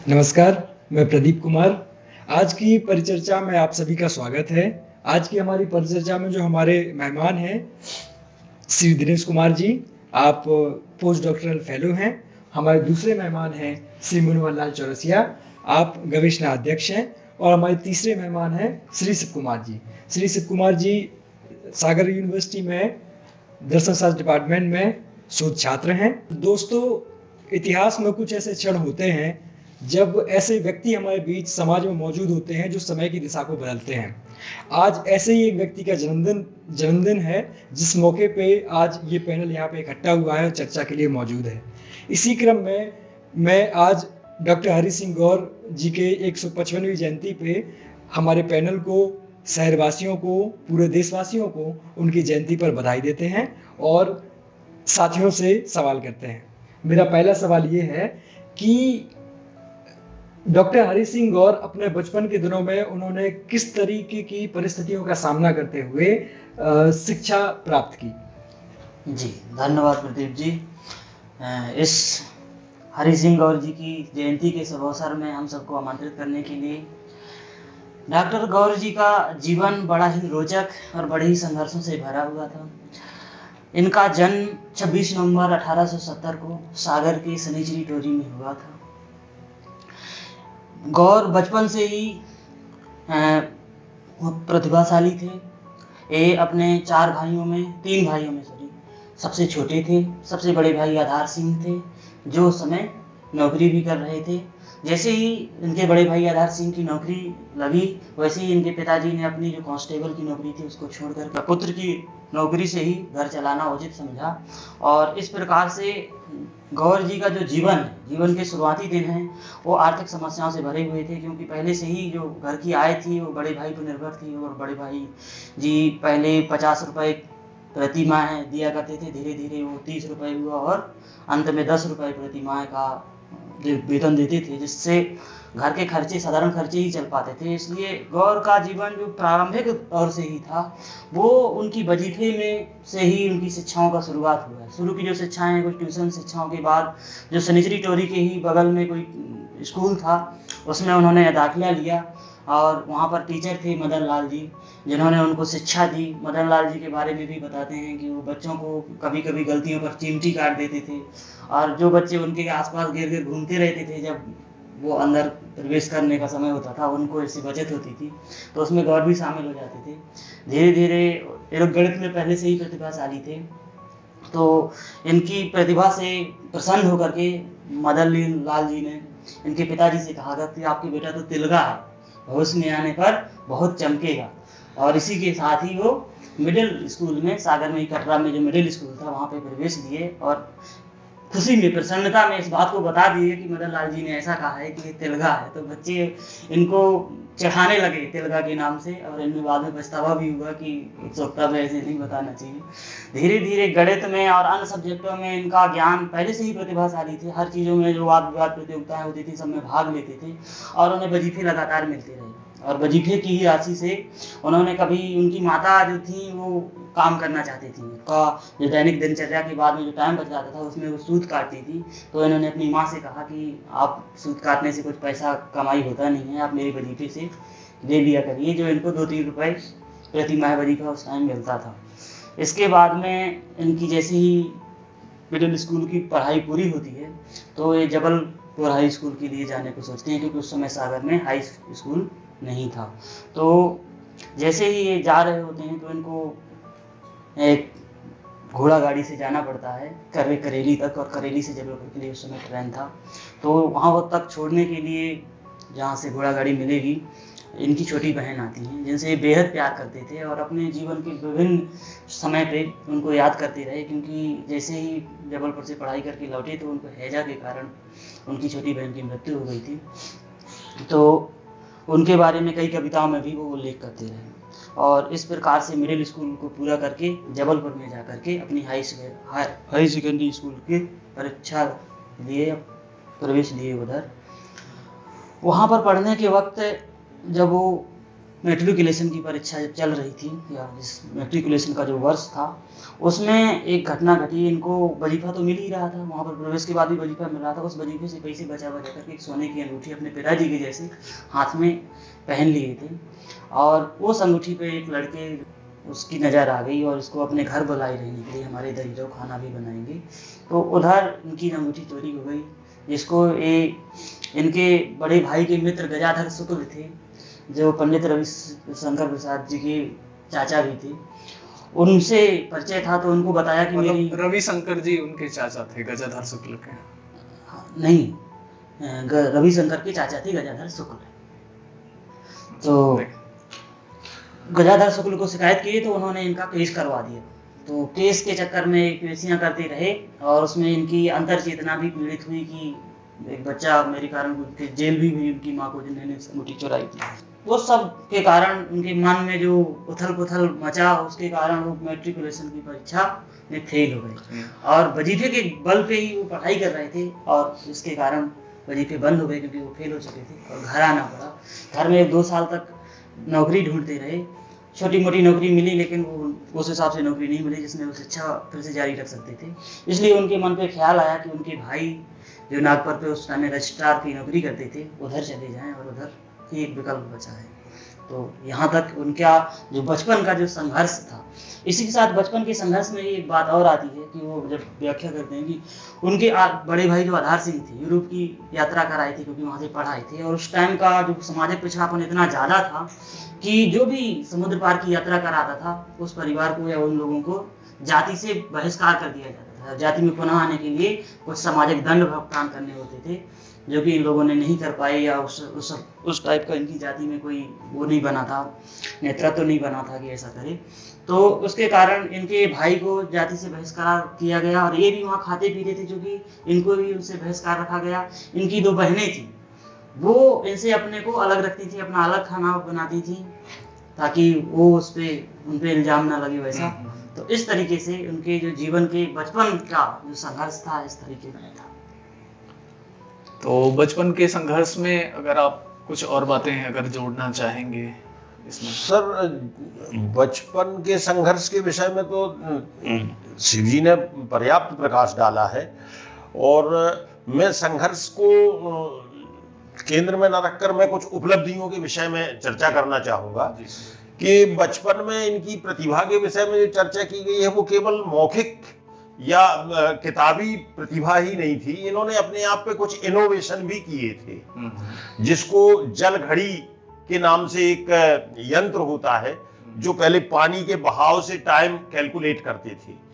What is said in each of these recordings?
नमस्कार, मैं प्रदीप कुमार। आज की परिचर्चा में आप सभी का स्वागत है। आज की हमारी परिचर्चा में जो हमारे मेहमान हैं, श्री दिनेश कुमार जी, आप पोस्ट डॉक्टरल फेलो हैं। हमारे दूसरे मेहमान हैं श्री मुनवर लाल चौरसिया, आप गवेषणा अध्यक्ष हैं। और हमारे तीसरे मेहमान हैं श्री शिव कुमार जी। श्री शिव कुमार जी सागर यूनिवर्सिटी में दर्शन शास्त्र डिपार्टमेंट में शोध छात्र हैं। दोस्तों, इतिहास में कुछ ऐसे क्षण होते हैं जब ऐसे व्यक्ति हमारे बीच समाज में मौजूद होते हैं जो समय की दिशा को बदलते हैं। आज ऐसे ही एक व्यक्ति का जन्मदिन है, जिस मौके पे आज ये पैनल यहाँ पे इकट्ठा हुआ है और चर्चा के लिए मौजूद है। इसी क्रम में मैं आज डॉक्टर हरि सिंह गौर जी के 155वीं जयंती पे हमारे पैनल को, शहरवासियों को, पूरे देशवासियों को उनकी जयंती पर बधाई देते हैं और साथियों से सवाल करते हैं। मेरा पहला सवाल ये है कि डॉक्टर हरि सिंह गौर अपने बचपन के दिनों में उन्होंने किस तरीके की परिस्थितियों का सामना करते हुए शिक्षा प्राप्त की? जी, धन्यवाद प्रदीप जी। इस हरि सिंह गौर जी की जयंती के शुभ अवसर में हम सबको आमंत्रित करने के लिए। डॉक्टर गौर जी का जीवन बड़ा ही रोचक और बड़े ही संघर्षों से भरा हुआ था। इनका जन्म 26 नवंबर 1870 को सागर के सनीचरी टोरी में हुआ था। गौर बचपन से ही प्रतिभाशाली थे। ये अपने तीन भाइयों में सबसे छोटे थे। सबसे बड़े भाई आधार सिंह थे, जो उस समय नौकरी भी कर रहे थे। जैसे ही इनके बड़े भाई आधार सिंह की नौकरी लगी, वैसे ही इनके पिताजी ने अपनी जो कांस्टेबल की नौकरी थी उसको छोड़कर पुत्र की नौकरी से ही घर चलाना उचित समझा। और इस प्रकार से गौर जी का जो जीवन के शुरुआती दिन हैं वो आर्थिक समस्याओं से भरे हुए थे, क्योंकि पहले से ही जो घर की आय थी वो बड़े भाई पर निर्भर थी। और बड़े भाई जी पहले 50 रुपये प्रति माह दिया करते थे, धीरे धीरे वो 30 रुपये हुआ और अंत में 10 रुपये प्रति माह का वेतन देते थे, जिससे घर के खर्चे, साधारण खर्चे ही चल पाते थे। इसलिए गौर का जीवन जो प्रारंभिक दौर से ही था वो उनकी वजीफे में से ही उनकी शिक्षाओं का शुरुआत हुआ है। शुरू की जो शिक्षाएं हैं, कुछ ट्यूशन शिक्षाओं के बाद जो सनीचरी टोरी के ही बगल में कोई स्कूल था उसमें उन्होंने दाखिला लिया और वहाँ पर टीचर थे मदन लाल जी, जिन्होंने उनको शिक्षा दी। मदन लाल जी के बारे में भी बताते हैं कि वो बच्चों को कभी कभी गलतियों पर चिमटी काट देते थे और जो बच्चे उनके आसपास घेर घेर घूमते रहते थे, जब वो अंदर प्रवेश करने का समय होता था उनको ऐसी बचत होती थी, तो उसमें गौर भी शामिल हो जाते थे। धीरे धीरे ये लोग गणित में पहले से ही प्रतिभाशाली थे, तो इनकी प्रतिभा से प्रसन्न होकर के मदन लाल जी ने इनके पिताजी से कहा कि आपके बेटा तो तिलगा है, भविष्य में आने पर बहुत चमकेगा। और इसी के साथ ही वो मिडिल स्कूल में, सागर में ही कटरा में जो मिडिल स्कूल था वहाँ पे प्रवेश दिए और खुशी में, प्रसन्नता में इस बात को बता दिए कि मदन लाल जी ने ऐसा कहा है कि ये तिलगा है। तो बच्चे इनको चढ़ाने लगे तिलगा के नाम से, और इनमें बाद में पछतावा भी हुआ कि उत्सुकता में ऐसे नहीं बताना चाहिए। धीरे धीरे गणित में और अन्य सब्जेक्टों में इनका ज्ञान, पहले से ही प्रतिभाशाली थे, हर चीज़ों में जो वाद विवाद प्रतियोगिताएं होती थी सब में भाग लेते थे और उन्हें वजीफे लगातार मिलते रहे। और वजीफे की ही राशि से उन्होंने, कभी उनकी माता जो थी वो काम करना चाहती थी, उनका जो दैनिक दिनचर्या के बाद में जो टाइम बच जाता था उसमें वो सूद काटती थी, तो इन्होंने अपनी माँ से कहा कि आप सूद काटने से कुछ पैसा कमाई होता नहीं है, आप मेरे वजीफे से ले लिया करिए, जो इनको 2-3 रुपये प्रति माह वजीफा उस टाइम मिलता था। इसके बाद में इनकी जैसे ही मिडिल स्कूल की पढ़ाई पूरी होती है तो ये जबलपुर हाई स्कूल के लिए जाने को सोचते हैं, क्योंकि उस समय सागर में हाई स्कूल नहीं था। तो जैसे ही ये जा रहे होते हैं तो इनको एक घोड़ा गाड़ी से जाना पड़ता है करेली तक, और करेली से जबलपुर के लिए उस समय ट्रेन था। तो वहाँ तक छोड़ने के लिए जहाँ से घोड़ा गाड़ी मिलेगी, इनकी छोटी बहन आती हैं जिनसे ये बेहद प्यार करते थे और अपने जीवन के विभिन्न समय पे उनको याद करते रहे, क्योंकि जैसे ही जबलपुर से पढ़ाई करके लौटे तो उनको हैजा के कारण उनकी छोटी बहन की मृत्यु हो गई थी। तो उनके बारे में कई कविताओं में भी वो उल्लेख करते रहे और इस प्रकार से मिडिल स्कूल को पूरा करके जबलपुर में जा करके अपनी हाई सेकेंडरी स्कूल की परीक्षा लिए, प्रवेश लिए उधर। वहाँ पर पढ़ने के वक्त जब वो मेट्रिकुलेशन की परीक्षा जब चल रही थी, या जिस मेट्रिकुलेशन का जो वर्ष था, उसमें एक घटना घटी। इनको वजीफा तो मिल ही रहा था, वहाँ पर प्रवेश के बाद भी वजीफा मिल रहा था। उस वजीफे से पैसे बचा बचा करके एक सोने की अंगूठी अपने पिताजी के जैसे हाथ में पहन लिए थे, और उस अंगूठी पे एक लड़के उसकी नज़र आ गई और उसको अपने घर बुलाए रहने के लिए, हमारे इधर जो खाना भी बनाएंगे, तो उधर इनकी अंगूठी चोरी हो गई, जिसको इनके बड़े भाई के मित्र गजाधर शुक्ल थे, जो पंडित रविशंकर प्रसाद जी के चाचा भी थे, उनसे परिचय था। तो उनको बताया कि मेरी रविशंकर जी उनके चाचा थे गजाधर शुक्ल के? नहीं, रविशंकर के चाचा थे गजाधर शुक्ल। तो गजाधर शुक्ल को शिकायत की तो उन्होंने इनका केस करवा दिया। तो केस के चक्कर में पेशियां करते रहे, और उसमें इनकी अंतर चेतना भी पीड़ित हुई कि एक बच्चा मेरे कारण जेल भी हुई उनकी माँ को, जिन्होंने अंगूठी चुराई थी। वो सब के कारण उनके मन में जो उथल पुथल मचा, उसके कारण वो मेट्रिकुलेशन की परीक्षा में फेल हो गए, और वजीफे के बल पे ही वो पढ़ाई कर रहे थे, और इसके कारण वजीफे बंद हो गए क्योंकि वो फेल हो चुके थे, और घर आना पड़ा। घर में 2 साल तक नौकरी ढूंढते रहे, छोटी मोटी नौकरी मिली, लेकिन वो उस हिसाब से नौकरी नहीं मिली जिसमें वो शिक्षा फिर से जारी रख सकते थे। इसलिए उनके मन पे ख्याल आया कि उनके भाई जो नागपुर पे उस टाइम रजिस्ट्रार की नौकरी करते थे, उधर चले जाएं, और उधर ही एक विकल्प बचा है। तो यहाँ तक उनका जो बचपन का जो संघर्ष था। इसी के साथ बचपन के संघर्ष में एक बात और आती है कि वो जब व्याख्या करते हैं कि उनके बड़े भाई जो आधार सिंह थे, यूरोप की यात्रा कराई थी क्योंकि वहाँ से पढ़ाए थे, और उस टाइम का जो सामाजिक पिछड़ापन इतना ज़्यादा था कि जो भी समुद्र पार की यात्रा कराता था, उस परिवार को या उन लोगों को जाति से बहिष्कार कर दिया जाता था। जाति में पुनः आने के लिए कुछ सामाजिक दंड भुगतान करने होते थे, जो कि इन लोगों ने नहीं कर पाए, या उस टाइप का इनकी जाति में कोई वो नहीं बना था, नेतृत्व नहीं बना था कि ऐसा करे। तो उसके कारण इनके भाई को जाति से बहिष्कार किया गया, और ये भी वहाँ खाते पीते थे, जो कि इनको भी उनसे बहिष्कार रखा गया। इनकी 2 बहनें थी, वो इनसे अपने को अलग रखती थी, अपना अलग खाना बनाती थी, ताकि वो उन पे इल्जाम ना लगे वैसा। तो इस तरीके से उनके जो जीवन के बचपन का जो संघर्ष था, इस तरीके का था। तो बचपन के संघर्ष में अगर आप कुछ और बातें अगर जोड़ना चाहेंगे इसमें? सर, बचपन के संघर्ष के विषय में तो शिव जी ने पर्याप्त प्रकाश डाला है, और मैं संघर्ष को केंद्र में न रखकर मैं कुछ उपलब्धियों के विषय में चर्चा करना चाहूंगा कि बचपन में इनकी प्रतिभा के विषय में जो चर्चा की गई है वो केवल मौखिक या किताबी प्रतिभा ही नहीं थी। इन्होंने अपने आप पे कुछ इनोवेशन भी किए थे, जिसको जल घड़ी के नाम से एक यंत्र होता है जो पहले पानी के बहाव से टाइम कैलकुलेट करते थे।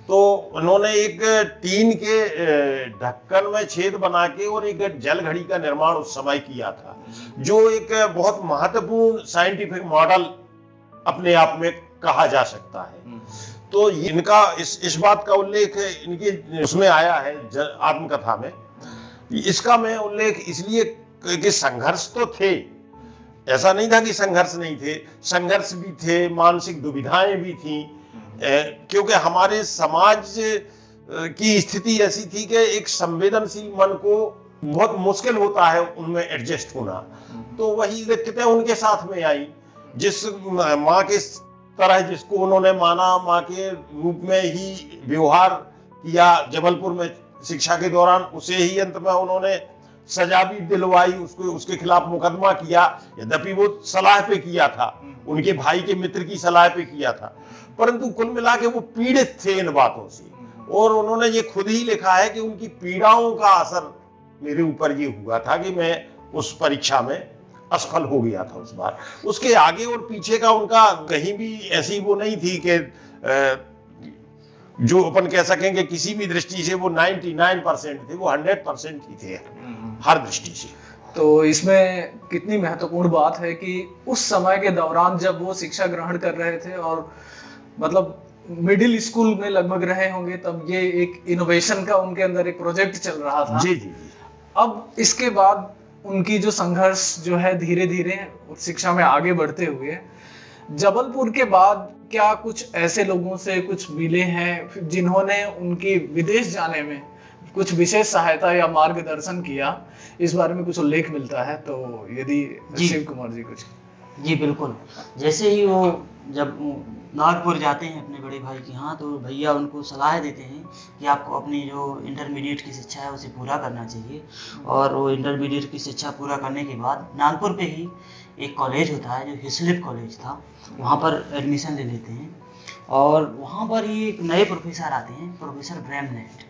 तो उन्होंने एक टीन के ढक्कन में छेद बना के और एक जल घड़ी का निर्माण उस समय किया था, जो एक बहुत महत्वपूर्ण साइंटिफिक मॉडल अपने आप में कहा जा सकता है। तो इनका इस बात का उल्लेख इनके उसमें आया है आत्मकथा में। इसका मैं उल्लेख इसलिए कि संघर्ष तो थे, ऐसा नहीं था कि संघर्ष नहीं थे, संघर्ष भी थे, मानसिक दुविधाएं भी थी, क्योंकि हमारे समाज की स्थिति ऐसी थी कि एक संवेदनशील मन को बहुत मुश्किल होता है उनमें एडजस्ट होना। तो वही दिक्कतें उनके साथ में आई, जिस माँ के तरह जिसको उन्होंने माना, माँ के रूप में ही व्यवहार किया जबलपुर में शिक्षा के दौरान, उसे ही अंत में उन्होंने सजा भी दिलवाई, उसके खिलाफ मुकदमा किया, यद्यपि वो सलाह पे किया था, उनके भाई के मित्र की सलाह पे किया था, परंतु कुल मिला के वो पीड़ित थे इन बातों से। और उन्होंने ये खुद ही लिखा है कि उनकी पीड़ाओं का असर मेरे ऊपर ये हुआ था कि मैं उस परीक्षा में असफल हो गया था उस बार। उसके आगे और पीछे का उनका कहीं भी ऐसी वो नहीं थी कि जो अपन कह सकेंगे किसी भी दृष्टि से वो 99% थे, वो 100% ही थे हर दृष्टि से। तो इसमें कितनी महत्वपूर्ण बात है कि उस समय के दौरान जब वो शिक्षा ग्रहण कर रहे थे और मतलब मिडिल स्कूल में लगभग रहे होंगे, तब ये एक इनोवेशन का उनके अंदर एक प्रोजेक्ट चल रहा था। जी जी। अब इसके बाद उनकी जो संघर्ष जो है धीरे धीरे शिक्षा में आगे बढ़ते हुए, जबलपुर के बाद क्या कुछ ऐसे लोगों से कुछ मिले हैं जिन्होंने उनकी विदेश जाने में कुछ विशेष सहायता या मार्गदर्शन किया? इस बारे में कुछ उल्लेख मिलता है तो यदि शिव कुमार जी कुछ। जी बिल्कुल। जैसे ही वो जब नागपुर जाते हैं अपने बड़े भाई के यहाँ, तो भैया उनको सलाह देते हैं कि आपको अपनी जो इंटरमीडिएट की शिक्षा है उसे पूरा करना चाहिए। और वो इंटरमीडिएट की शिक्षा पूरा करने के बाद नागपुर पे ही एक कॉलेज होता है जो हिस्लिप कॉलेज था, वहाँ पर एडमिशन ले लेते हैं। और वहाँ पर ही एक नए प्रोफेसर आते हैं, प्रोफेसर ब्रैमनेट।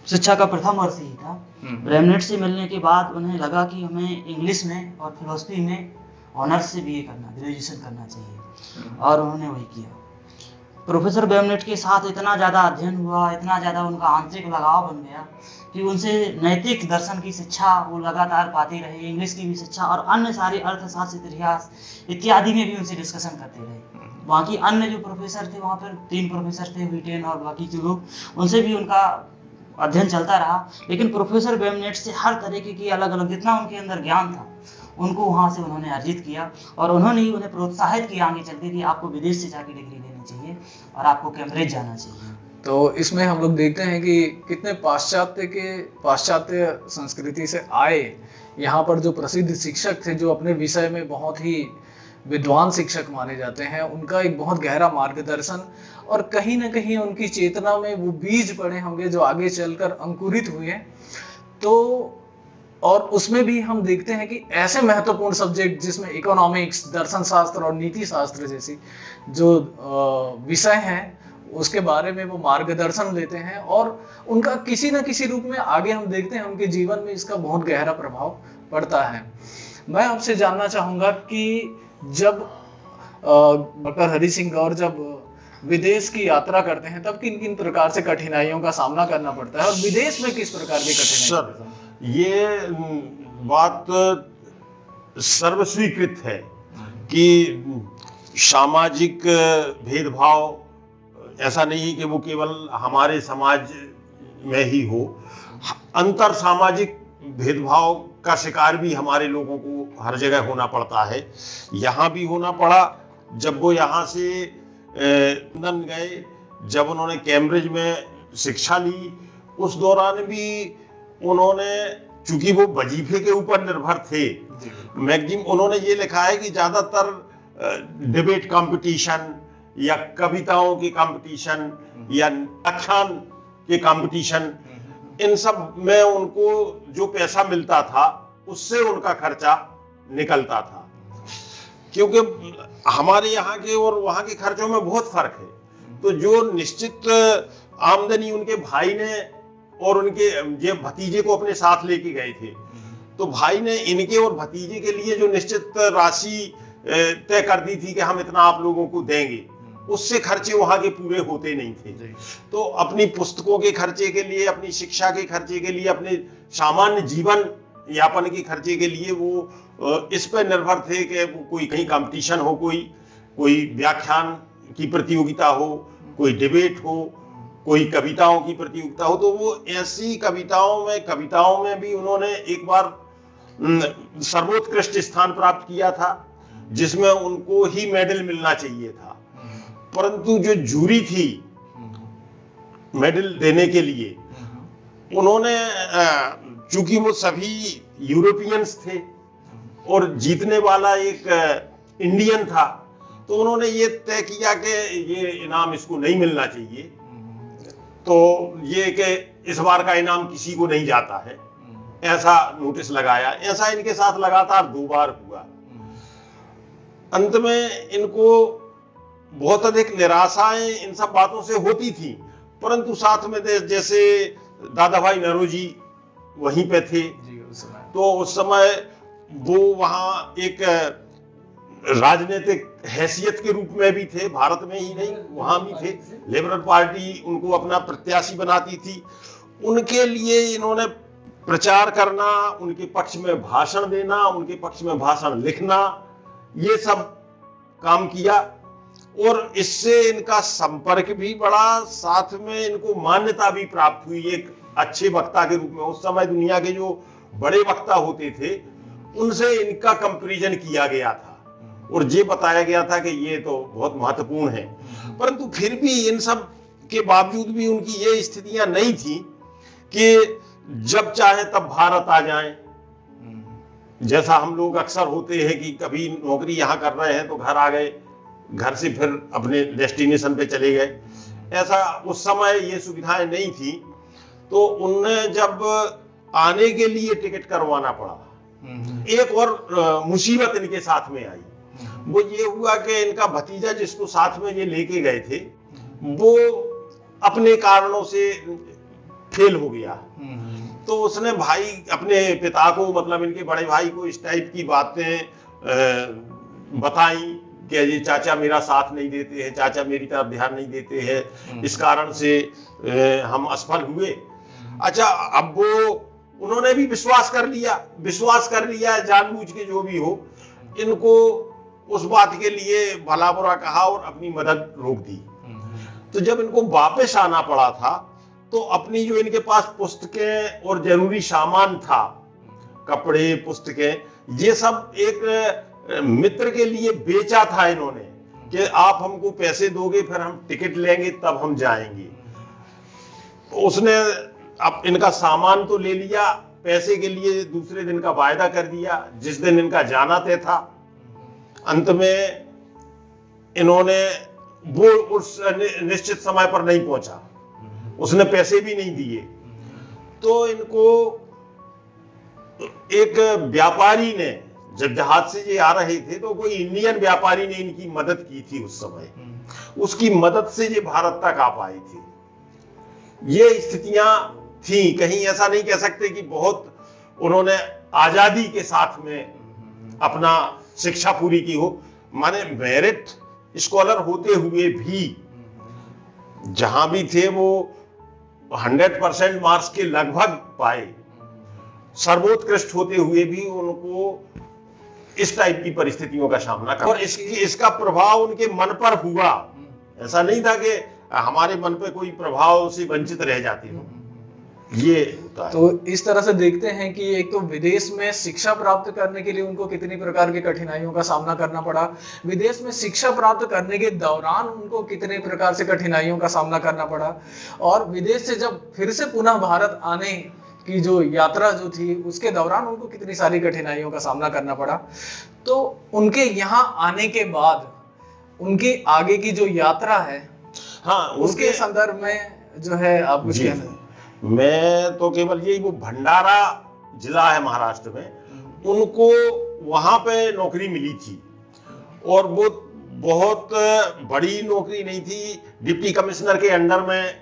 शिक्षा का प्रथम वर्ष ही था। ब्रैमनेट से मिलने के बाद उन्हें लगा कि हमें इंग्लिश में और फिलोसफी में ऑनर्स से बीए करना, ग्रेजुएशन करना चाहिए, और उन्होंने वही किया। प्रोफेसर ब्रैमनेट के साथ इतना ज़्यादा अध्ययन हुआ, इतना ज़्यादा उनका आंतरिक लगाव बन गया कि उनसे नैतिक दर्शन की शिक्षा वो लगातार पाते रहे, इंग्लिश की भी शिक्षा, और अन्य सारे अर्थशास्त्र, इतिहास इत्यादि में भी उनसे डिस्कशन करते रहे। बाकी अन्य जो प्रोफेसर थे, वहाँ पर 3 प्रोफेसर थे, व्हीटेन और बाकी के लोग, उनसे भी उनका अध्ययन चलता रहा। लेकिन प्रोफेसर ब्रैमनेट से हर तरीके की अलग अलग जितना उनके अंदर ज्ञान था उनको वहाँ से उन्होंने अर्जित किया, और उन्होंने ही उन्हें प्रोत्साहित किया आगे चलते कि आपको विदेश से जाके डिग्री लेनी चाहिए और आपको कैम्ब्रिज जाना चाहिए। तो इसमें हम लोग देखते हैं कि कितने पाश्चात्य संस्कृति से आए यहाँ पर जो प्रसिद्ध शिक्षक थे, जो अपने विषय में बहुत ही विद्वान शिक्षक माने जाते हैं, उनका एक बहुत गहरा मार्गदर्शन, और कहीं ना कहीं उनकी चेतना में वो बीज पड़े होंगे जो आगे चलकर अंकुरित हुए। तो और उसमें भी हम देखते हैं कि ऐसे महत्वपूर्ण सब्जेक्ट जिसमें इकोनॉमिक्स, दर्शन शास्त्र और नीति शास्त्र जैसी जो विषय हैं, उसके बारे में वो मार्गदर्शन लेते हैं, और उनका किसी न किसी रूप में आगे हम देखते हैं उनके जीवन में इसका बहुत गहरा प्रभाव पड़ता है। मैं आपसे जानना चाहूंगा कि जब डॉक्टर हरि सिंह गौर जब विदेश की यात्रा करते हैं तब किन किन प्रकार से कठिनाइयों का सामना करना पड़ता है, और विदेश में किस प्रकार की कठिनाइयां? सर, ये बात सर्वस्वीकृत है कि सामाजिक भेदभाव ऐसा नहीं कि वो केवल हमारे समाज में ही हो, अंतर सामाजिक भेदभाव का शिकार भी हमारे लोगों को हर जगह होना पड़ता है। यहाँ भी होना पड़ा। जब वो यहाँ से लंदन गए, जब उन्होंने कैम्ब्रिज में शिक्षा ली, उस दौरान भी उन्होंने, चूंकि वो वजीफे के ऊपर निर्भर थे, मैगजीन उन्होंने ये लिखा है कि ज्यादातर डिबेट कंपटीशन या कविताओं की कंपटीशन या आख्यान के कंपटीशन, इन सब में उनको जो पैसा मिलता था उससे उनका खर्चा निकलता था। क्योंकि हमारे यहाँ के और वहाँ के खर्चों में बहुत फर्क है। तो जो निश्चित आमदनी उनके भाई ने और उनके ये भतीजे को अपने साथ लेके गए थे, तो भाई ने इनके और भतीजे के लिए जो निश्चित राशि तय कर दी थी कि हम इतना आप लोगों को देंगे, उससे खर्चे वहां के पूरे होते नहीं थे। तो अपनी पुस्तकों के खर्चे के लिए, अपनी शिक्षा के खर्चे के लिए, अपने सामान्य जीवन यापन के खर्चे के लिए वो इस पर निर्भर थे कि कोई कहीं कंपटीशन हो, कोई व्याख्यान की प्रतियोगिता हो, कोई डिबेट हो, कोई कविताओं की प्रतियोगिता हो। तो वो ऐसी कविताओं में भी उन्होंने एक बार सर्वोत्कृष्ट स्थान प्राप्त किया था, जिसमें उनको ही मेडल मिलना चाहिए था। परंतु जो जूरी थी मेडल देने के लिए, उन्होंने, चूंकि वो सभी यूरोपियंस थे और जीतने वाला एक इंडियन था, तो उन्होंने ये तय किया कि ये इनाम इसको नहीं मिलना चाहिए, तो ये कि इस बार का इनाम किसी को नहीं जाता है, ऐसा नोटिस लगाया। ऐसा इनके साथ लगातार 2 बार हुआ। अंत में इनको बहुत अधिक निराशाएं इन सब बातों से होती थी, परंतु साथ में जैसे दादा भाई नौरोजी वहीं पे थे, तो उस समय वो वहाँ एक राजनीतिक हैसियत के रूप में भी थे, भारत में ही नहीं वहाँ भी थे। लिबरल पार्टी उनको अपना प्रत्याशी बनाती थी। उनके लिए इन्होंने प्रचार करना, उनके पक्ष में भाषण देना, उनके पक्ष में भाषण लिखना, ये सब काम किया, और इससे इनका संपर्क भी बढ़ा, साथ में इनको मान्यता भी प्राप्त हुई एक अच्छे वक्ता के रूप में। उस समय दुनिया के जो बड़े वक्ता होते थे उनसे इनका कंपैरिजन किया गया था और ये बताया गया था कि ये तो बहुत महत्वपूर्ण है। परंतु फिर भी इन सब के बावजूद भी उनकी ये स्थितियां नहीं थी कि जब चाहे तब भारत आ जाएं जैसा हम लोग अक्सर होते हैं कि कभी नौकरी यहाँ कर रहे हैं तो घर आ गए, घर से फिर अपने डेस्टिनेशन पे चले गए, ऐसा उस समय ये सुविधाएं नहीं थी। तो उन्हें जब आने के लिए टिकट करवाना पड़ा, एक और मुसीबत इनके साथ में आई। वो ये हुआ कि इनका भतीजा जिसको साथ में ये लेके गए थे वो अपने कारणों से फेल हो गया। तो उसने भाई अपने पिता को, मतलब इनके बड़े भाई को, इस टाइप की बातें बताई कि ये चाचा मेरा साथ नहीं देते हैं, चाचा मेरी तरफ ध्यान नहीं देते हैं, इस कारण से हम असफल हुए। अच्छा, अब वो उन्होंने भी विश्वास कर लिया जानबूझ के, जो भी हो, इनको उस बात के लिए भला बुरा कहा और अपनी मदद रोक दी। तो जब इनको वापस आना पड़ा था तो अपनी जो इनके पास पुस्तकें और जरूरी सामान था, कपड़े, पुस्तकें, ये सब एक मित्र के लिए बेचा था इन्होंने कि आप हमको पैसे दोगे फिर हम टिकट लेंगे तब हम जाएंगे। उसने अब इनका सामान तो ले लिया, पैसे के लिए दूसरे दिन का वायदा कर दिया जिस दिन इनका जाना तय था। अंत में इन्होंने वो उस निश्चित समय पर नहीं पहुंचा, उसने पैसे भी नहीं दिए। तो इनको एक व्यापारी ने, जब जहाज से ये आ रहे थे तो कोई इंडियन व्यापारी ने इनकी मदद की थी उस समय, उसकी मदद से ये भारत तक आ पाए थे। ये स्थितियां थी, कहीं ऐसा नहीं कह सकते कि बहुत उन्होंने आजादी के साथ में अपना शिक्षा पूरी की हो। माने मेरिट स्कॉलर होते हुए भी जहां भी थे वो 100% मार्क्स के लगभग पाए, सर्वोत्कृष्ट होते हुए भी उनको इस टाइप की परिस्थितियों का सामना करना, और इसका प्रभाव उनके मन पर हुआ। ऐसा नहीं था कि हमारे मन पे कोई प्रभाव से वंचित रह जाते हो, ये होता है। तो इस तरह से देखते हैं कि एक तो विदेश में शिक्षा प्राप्त करने के लिए उनको कितनी प्रकार की कठिनाइयों का सामना करना पड़ा, विदेश में शिक्षा प्राप्त करने के दौरान उनको कितने प्रकार से कठिनाइयों का सामना करना पड़ा, और विदेश से जब फिर से पुनः भारत आने की जो यात्रा जो थी उसके दौरान उनको कितनी सारी कठिनाइयों का सामना करना पड़ा। तो उनके यहाँ आने के बाद उनकी आगे की जो यात्रा है, हाँ, उसके संदर्भ में जो है आप कुछ कहना। मैं तो केवल यही, वो भंडारा जिला है महाराष्ट्र में, उनको वहां पे नौकरी मिली थी, और वो बहुत बड़ी नौकरी नहीं थी, डिप्टी कमिश्नर के अंडर में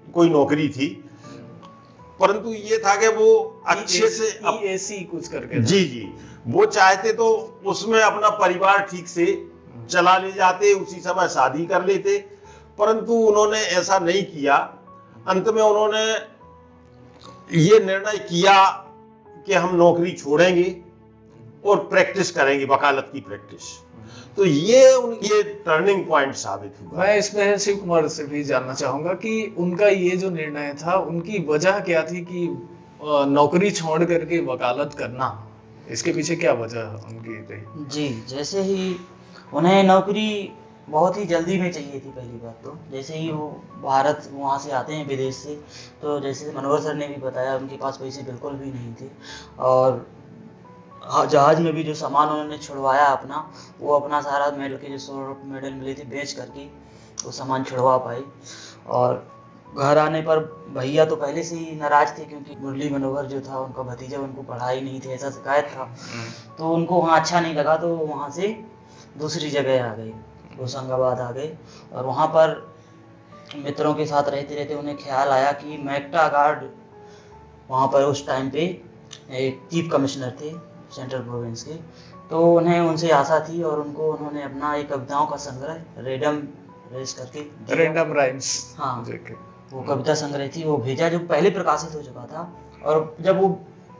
कोई नौकरी थी, परंतु ये था कि वो अच्छे से EAC कुछ करके, जी, वो चाहते तो उसमें अपना परिवार ठीक से चला ले जाते, उसी समय शादी कर लेते, परंतु उन्होंने ऐसा नहीं किया। अंत में उन्होंने ये निर्णय किया कि हम नौकरी छोड़ेंगे और प्रैक्टिस करेंगे, वकालत की प्रैक्टिस। तो ये उनके टर्निंग पॉइंट साबित हुआ। मैं इसमें शिव कुमार से भी जानना चाहूंगा कि उनका ये जो निर्णय था, उनकी वजह क्या थी कि नौकरी छोड़ करके वकालत करना, इसके पीछे क्या वजह उनकी रही? जी, जैसे ही उन्हें नौकरी बहुत ही जल्दी में चाहिए थी। पहली बात तो जैसे ही वो भारत वहाँ से आते हैं विदेश से, तो जैसे मनोहर सर ने भी बताया उनके पास पैसे बिल्कुल भी नहीं थे, और जहाज में भी जो सामान उन्होंने छुड़वाया अपना, वो अपना सारा मेडल के जो 100 मेडल मिले थे बेच करके वो सामान छुड़वा पाए। और घर आने पर भैया तो पहले से ही नाराज थे, क्योंकि मुरली मनोहर जो था उनका भतीजा, उनको पढ़ाई नहीं थी, ऐसा शिकायत था। तो उनको वहाँ अच्छा नहीं लगा, तो वहाँ से दूसरी जगह आ गए, होशंगाबाद आ गए, और वहाँ पर मित्रों के साथ रहते रहते उन्हें ख्याल आया कि मैक्टा गार्ड वहाँ पर उस टाइम पे एक चीफ कमिश्नर थे सेंट्रल प्रोविंस के, तो उन्हें उनसे आशा थी, और उन्होंने अपना एक कविताओं का संग्रह रैंडम राइम्स, हाँ, वो कविता संग्रह थी, वो भेजा, जो पहले प्रकाशित हो चुका था, और जब वो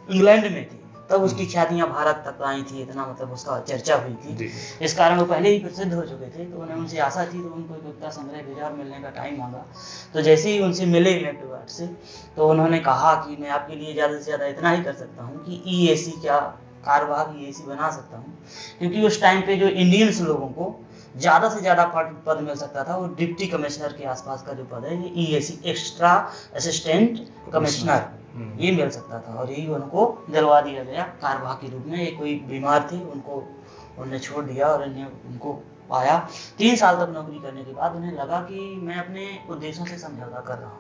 इंग्लैंड में थी तब उसकी ख्यातियां भारत तक आई थी, इतना मतलब उसका चर्चा हुई थी, इस कारण वो पहले ही प्रसिद्ध हो चुके थे। तो उन्हें उनसे आशा थी, तो उनको कविता संग्रह भेजा और मिलने का टाइम मांगा। तो जैसे ही उनसे मिले मैक्टा से, तो उन्होंने कहा कि मैं आपके लिए ज़्यादा से ज़्यादा इतना ही कर सकता हूँ कि EAC क्या कार्यवाहक EAC बना सकता हूँ, क्योंकि उस टाइम पे जो इंडियंस लोगों को ज़्यादा से ज़्यादा पद मिल सकता था, वो डिप्टी कमिश्नर के आसपास का जो पद है, ये EAC एक्स्ट्रा असिस्टेंट कमिश्नर ये मिल सकता था, और यही उनको दिलवा दिया गया कारवाह के रूप में। ये कोई बीमार थे, उनको उन्होंने छोड़ दिया और इन्हें उनको पाया। 3 साल तक नौकरी करने के बाद उन्हें लगा कि मैं अपने उद्देश्यों से समझौता कर रहा हूँ,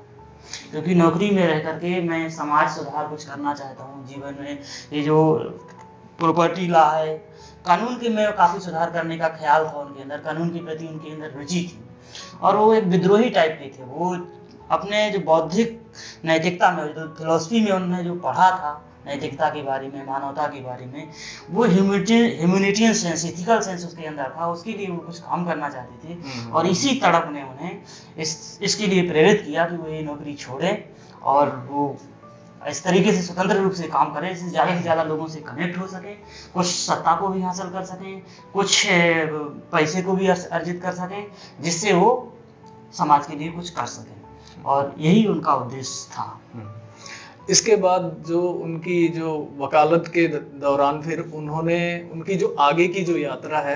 क्योंकि नौकरी में रह करके मैं समाज सुधार कुछ करना चाहता हूँ जीवन में। ये जो प्रॉपर्टी लॉ है, कानून के में काफ़ी सुधार करने का ख्याल था उनके अंदर, कानून के प्रति उनके अंदर रुचि थी, और वो एक विद्रोही टाइप के थे। वो अपने जो बौद्धिक नैतिकता में, जो फिलोसफी में उन्होंने जो पढ़ा था नैतिकता के बारे में, मानवता के बारे में, वो ह्यूमैनिटेरियन सेंस, इथिकल सेंस उसके अंदर था। उसके लिए वो कुछ काम करना चाहते थे, और इसी तड़प ने उन्हें इसके लिए प्रेरित किया कि वो ये नौकरी छोड़े और वो इस तरीके से स्वतंत्र रूप से काम करें, जिससे ज़्यादा से ज़्यादा लोगों से कनेक्ट हो सकें, कुछ सत्ता को भी हासिल कर सकें, कुछ पैसे को भी अर्जित कर सकें, जिससे वो समाज के लिए कुछ कर सकें, और यही उनका उद्देश्य था। इसके बाद जो उनकी जो वकालत के दौरान फिर उन्होंने उनकी जो आगे की जो यात्रा है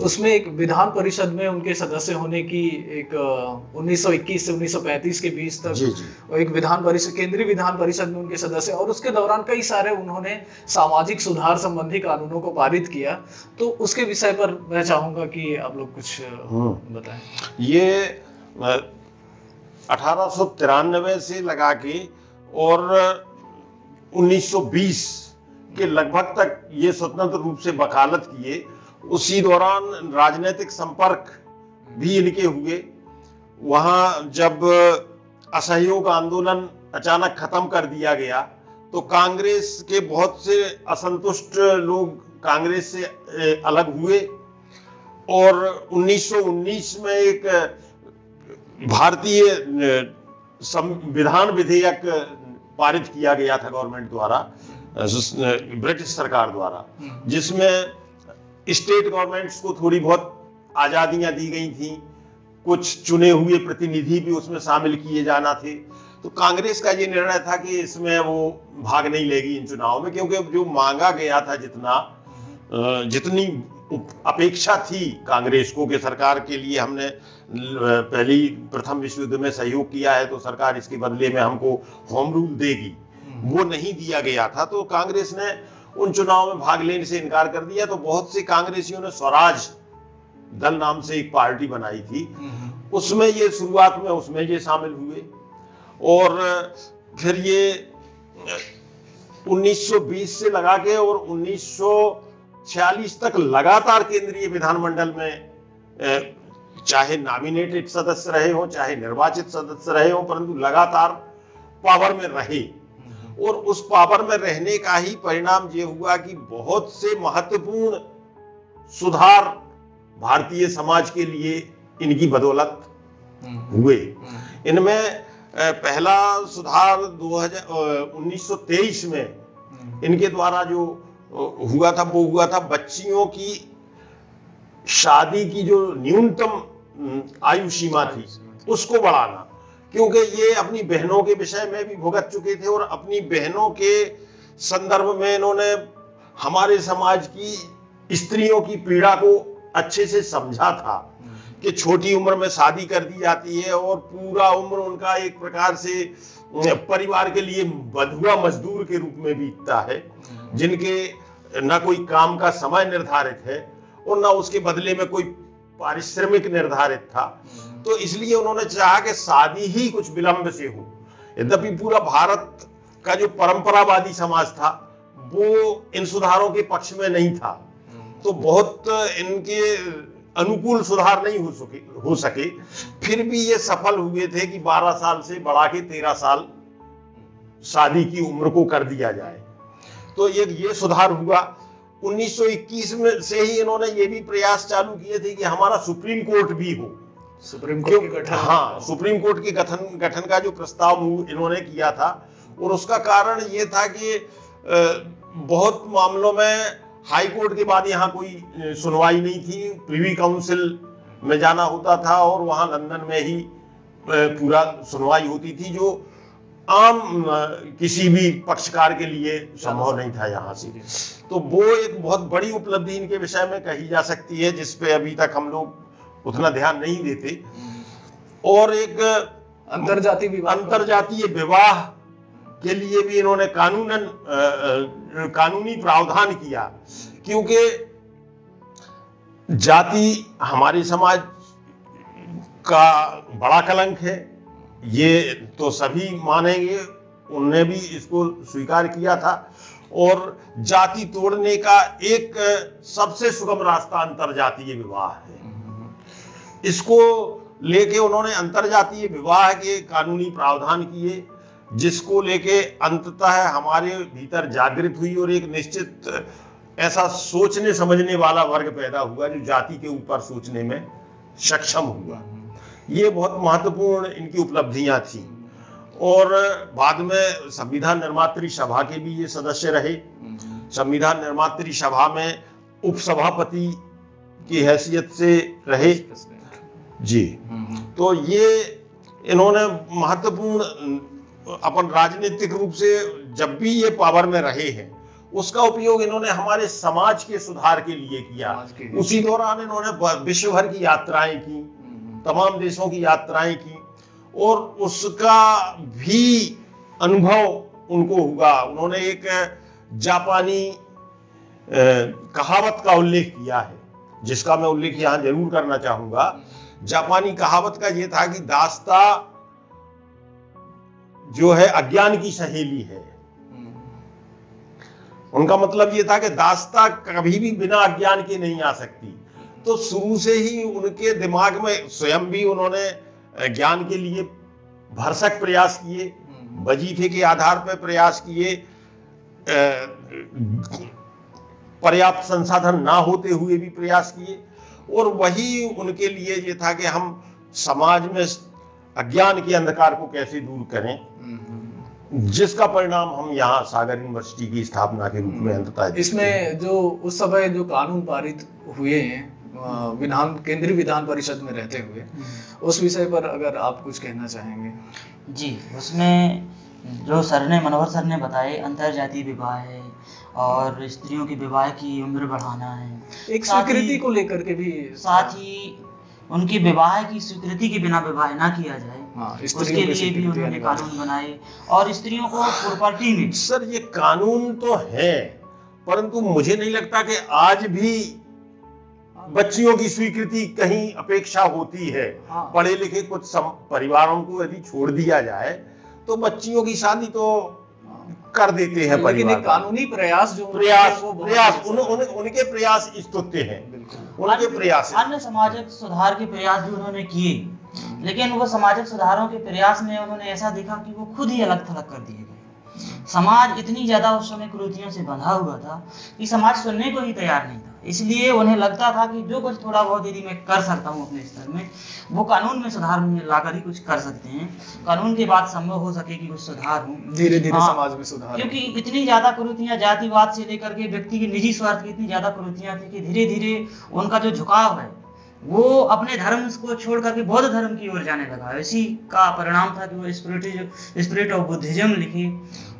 उसमें एक विधान परिषद में उनके सदस्य होने की एक 1921 से 1935 के बीच तक एक विधान परिषद, केंद्रीय विधान परिषद में उनके सदस्य, और उसके दौरान कई सारे उन्होंने सामाजिक सुधार संबंधी कानूनों को पारित किया। तो उसके विषय पर मैं चाहूंगा कि आप लोग कुछ बताएं। ये 1893 से लगा के और 1920 के लगभग तक ये स्वतंत्र रूप से वकालत किए। उसी दौरान राजनीतिक संपर्क भी इनके हुए। वहां जब असहयोग आंदोलन अचानक खत्म कर दिया गया तो कांग्रेस के बहुत से असंतुष्ट लोग कांग्रेस से अलग हुए, और 1919 में एक भारतीय संविधान विधेयक पारित किया गया था गवर्नमेंट द्वारा, ब्रिटिश सरकार द्वारा, जिसमें स्टेट गवर्नमेंट्स को थोड़ी बहुत आजादियां दी गई थी, कुछ चुने हुए प्रतिनिधि भी उसमें शामिल किए जाना थे। तो कांग्रेस का ये निर्णय था कि इसमें वो भाग नहीं लेगी इन चुनावों में, क्योंकि जो मांगा गया था, जितनी अपेक्षा थी कांग्रेस को कि सरकार के लिए हमने प्रथम विश्व युद्ध में सहयोग किया है तो सरकार इसके बदले में हमको होम रूल देगी, वो नहीं दिया गया था। तो कांग्रेस ने उन चुनावों में भाग लेने से इनकार कर दिया। तो बहुत से कांग्रेसियों ने स्वराज दल नाम से एक पार्टी बनाई थी, उसमें ये शुरुआत में उसमें ये शामिल हुए, और फिर ये 1920 से लगा के और 1946 तक लगातार केंद्रीय विधानमंडल में चाहे नॉमिनेटेड सदस्य रहे हो, चाहे निर्वाचित सदस्य रहे हो, परंतु लगातार पावर में रहे। और उस पावर में रहने का ही परिणाम ये हुआ कि बहुत से महत्वपूर्ण सुधार भारतीय समाज के लिए इनकी बदौलत हुए। इनमें पहला सुधार 1923 में इनके द्वारा जो हुआ था वो हुआ था बच्चियों की शादी की जो न्यूनतम आयु सीमा थी उसको बढ़ाना, क्योंकि ये अपनी बहनों के विषय में भी भुगत चुके थे और अपनी बहनों के संदर्भ में इन्होंने हमारे समाज की स्त्रियों की पीड़ा को अच्छे से समझा था कि छोटी उम्र में शादी कर दी जाती है और पूरा उम्र उनका एक प्रकार से परिवार के लिए बंधुआ मजदूर के रूप में बीतता है, जिनके ना कोई काम का समय निर्धारित है और ना उसके बदले में कोई पारिश्रमिक निर्धारित था। तो इसलिए उन्होंने चाहा कि शादी ही कुछ विलंब से हो। यद्यपि पूरा भारत का जो परंपरावादी समाज था वो इन सुधारों के पक्ष में नहीं था, तो बहुत इनके अनुकूल सुधार नहीं हो सके। फिर भी ये सफल हुए थे कि 12 साल से बढ़ा के 13 साल शादी की उम्र को कर दिया जाए। तो ये सुधार हुआ। 1921 में से ही इन्होंने ये भी प्रयास चालू किए थे कि हमारा सुप्रीम कोर्ट भी हो। सुप्रीम कोर्ट के गठन, हाँ, सुप्रीम कोर्ट के गठन का जो प्रस्ताव इन्होंने किया था, और उसका कारण ये था कि बहुत मामलों में हाई कोर्ट के बाद यहाँ कोई सुनवाई नहीं थी, प्रिवी काउंसिल में जाना होता था और वहाँ लंदन में ही पूरा सुनवाई होती थी, जो आम किसी भी पक्षकार के लिए संभव नहीं था यहाँ से। तो वो एक बहुत बड़ी उपलब्धि इनके विषय में कही जा सकती है, जिसपे अभी तक हम लोग उतना ध्यान नहीं देते। और एक अंतरजातीय विवाह के लिए भी इन्होंने कानूनी प्रावधान किया, क्योंकि जाति हमारे समाज का बड़ा कलंक है, ये तो सभी मानेंगे। उन्होंने भी इसको स्वीकार किया था, और जाति तोड़ने का एक सबसे सुगम रास्ता अंतरजातीय विवाह है। इसको लेके उन्होंने अंतरजातीय विवाह के कानूनी प्रावधान किए, जिसको लेके अंततः हमारे भीतर जागृत हुई और एक निश्चित ऐसा सोचने समझने वाला वर्ग पैदा हुआ जो जाति के ऊपर सोचने में सक्षम हुआ। ये बहुत महत्वपूर्ण इनकी उपलब्धियां थी। और बाद में संविधान निर्मात्री सभा के भी ये सदस्य रहे। संविधान निर्मात्री सभा में उपसभापति की हैसियत से रहे जी। तो ये इन्होंने महत्वपूर्ण अपन राजनीतिक रूप से जब भी ये पावर में रहे हैं, उसका उपयोग इन्होंने हमारे समाज के सुधार के लिए किया। उसी दौरान इन्होंने विश्व भर की यात्राएं की, तमाम देशों की यात्राएं की, और उसका भी अनुभव उनको हुआ। उन्होंने एक जापानी कहावत का उल्लेख किया है, जिसका मैं उल्लेख यहां जरूर करना चाहूंगा। जापानी कहावत का यह था कि दास्ता जो है अज्ञान की सहेली है। उनका मतलब यह था कि दास्ता कभी भी बिना अज्ञान के नहीं आ सकती। तो शुरू से ही उनके दिमाग में स्वयं भी उन्होंने ज्ञान के लिए भरसक प्रयास किए, वजीफे के आधार पर प्रयास किए, पर्याप्त संसाधन ना होते हुए भी प्रयास किए। और वही उनके लिए ये था कि हम समाज में अज्ञान के अंधकार को कैसे दूर करें, जिसका परिणाम हम यहाँ सागर यूनिवर्सिटी की स्थापना के रूप में अंततः इसमें जो उस समय जो कानून पारित हुए हैं केंद्रीय विधान परिषद में रहते हुए, उस विषय पर अगर आप कुछ कहना चाहेंगे। जी, उसमें जो मनोहर सर ने बताए, अंतरजातीय विवाह है और स्त्रियों के विवाह की उम्र बढ़ाना है, एक स्वीकृति को लेकर के भी, साथ ही उनके विवाह की स्वीकृति के बिना विवाह ना किया जाए, उसके लिए भी उन्होंने कानून बनाए। और स्त्रियों को प्रॉपर्टी में, सर ये कानून तो है, परंतु मुझे नहीं लगता कि आज भी बच्चियों की स्वीकृति कहीं अपेक्षा होती है। पढ़े लिखे कुछ परिवारों को यदि छोड़ दिया जाए तो बच्चियों की शादी तो कर देते हैं परिवार। कानूनी प्रयास उनके प्रयास स्तुत्य हैं, उनके प्रयास। अन्य सामाजिक सुधार के प्रयास भी उन्होंने किए, लेकिन वो सामाजिक सुधारों के प्रयास में उन्होंने ऐसा देखा कि वो खुद ही अलग थलग कर दिए गए। समाज इतनी ज्यादा उस समय कुरीतियों से बंधा हुआ था कि समाज सुनने को ही तैयार नहीं था। इसलिए उन्हें लगता था कि जो कुछ थोड़ा बहुत यदि मैं कर सकता हूँ अपने स्तर में, वो कानून में सुधार में लाकर ही कुछ कर सकते हैं। कानून के बाद संभव हो सके कि कुछ सुधार हो, धीरे धीरे समाज में सुधार। क्योंकि इतनी ज्यादा कुरीतियां, जातिवाद से लेकर के व्यक्ति के निजी स्वार्थ की इतनी ज्यादा कुरीतियां थी कि धीरे धीरे उनका जो झुकाव है वो अपने धर्म को छोड़ करके बौद्ध धर्म की ओर जाने लगा। इसी का परिणाम था कि वो स्पिरिट ऑफ बुद्धिज्म लिखी।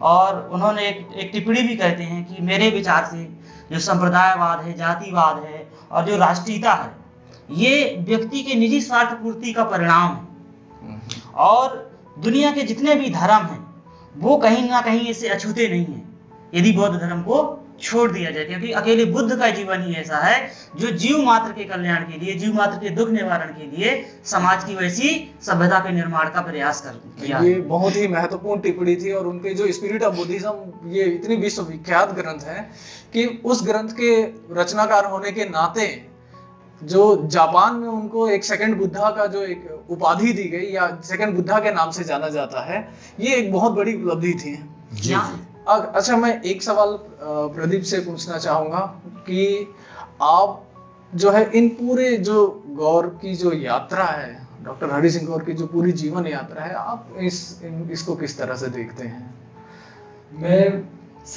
और उन्होंने एक टिप्पणी भी कहते हैं कि मेरे विचार से जो संप्रदायवाद है, जातिवाद है और जो राष्ट्रीयता है, ये व्यक्ति के निजी स्वार्थ पूर्ति का परिणाम है। और दुनिया के जितने भी धर्म हैं वो कहीं ना कहीं इससे अछूते नहीं है यदि बौद्ध धर्म को छोड़ दिया जाए, क्योंकि अकेले बुद्ध का जीवन ही ऐसा है जो जीव मात्र के कल्याण के लिए, जीव मात्र के दुख निवारण के लिए समाज की वैसी सभ्यता के निर्माण का प्रयास किया। ये बहुत ही महत्वपूर्ण टिप्पणी थी। और उनके जो स्पिरिट ऑफ बुद्धिज्म, ये इतनी विश्वविख्यात ग्रंथ है कि उस ग्रंथ के रचनाकार होने के नाते जो जापान में उनको एक सेकंड बुद्धा का जो एक उपाधि दी गई, या सेकंड बुद्धा के नाम से जाना जाता है, ये एक बहुत बड़ी उपलब्धि थी। जी। अच्छा, मैं एक सवाल प्रदीप से पूछना चाहूंगा कि आप जो है इन पूरे जो गौर की जो यात्रा है, डॉक्टर हरि सिंह गौर की जो पूरी जीवन यात्रा है, आप इसको किस तरह से देखते हैं?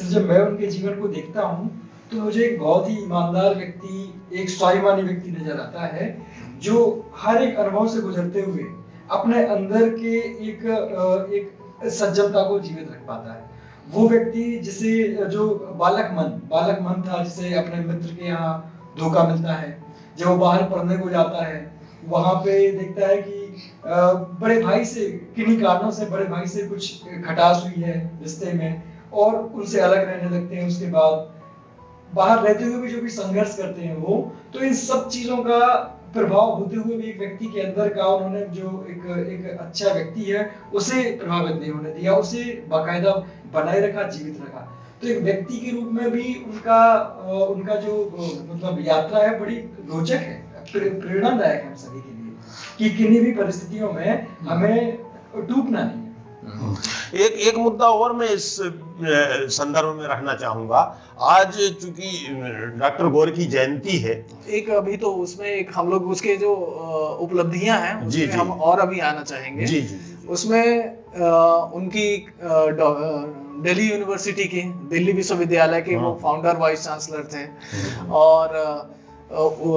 जब मैं उनके जीवन को देखता हूँ तो मुझे एक बहुत ही ईमानदार व्यक्ति, एक स्वाभिमानी व्यक्ति नजर आता है, जो हर एक अनुभव से गुजरते हुए अपने अंदर के एक सज्जनता को जीवित रख पाता है। वो व्यक्ति जिसे जो बालक मन था, जिसे अपने मित्र के यहाँ धोखा मिलता है, जब वो बाहर पढ़ने को जाता है, वहां पे देखता है कि बड़े भाई से किन्हीं कारणों से बड़े भाई से कुछ खटास हुई है रिश्ते में और उनसे अलग रहने लगते हैं, उसके बाद बाहर रहते हुए भी जो भी संघर्ष करते हैं वो, तो इन सब चीजों का प्रभाव होते हुए भी एक व्यक्ति के अंदर का उन्होंने जो एक अच्छा व्यक्ति है उसे प्रभावित नहीं होने दिया, उसे बाकायदा बनाए रखा, जीवित रखा। तो एक व्यक्ति के रूप में भी उनका जो मतलब यात्रा है बड़ी रोचक है, प्रेरणादायक है हम सभी के लिए कि किन्हीं भी परिस्थितियों में हमें टूटना नहीं है। एक मुद्दा और मैं इस संदर्भ में रखना चाहूंगा। आज चूंकि डॉक्टर गौर की जयंती है, एक अभी तो उसमें एक हम लोग उसके जो उपलब्धियां हैं उसमें हम और अभी आना चाहेंगे। जी जी उसमें उनकी दिल्ली यूनिवर्सिटी के, दिल्ली विश्वविद्यालय के वो फाउंडर वाइस चांसलर थे और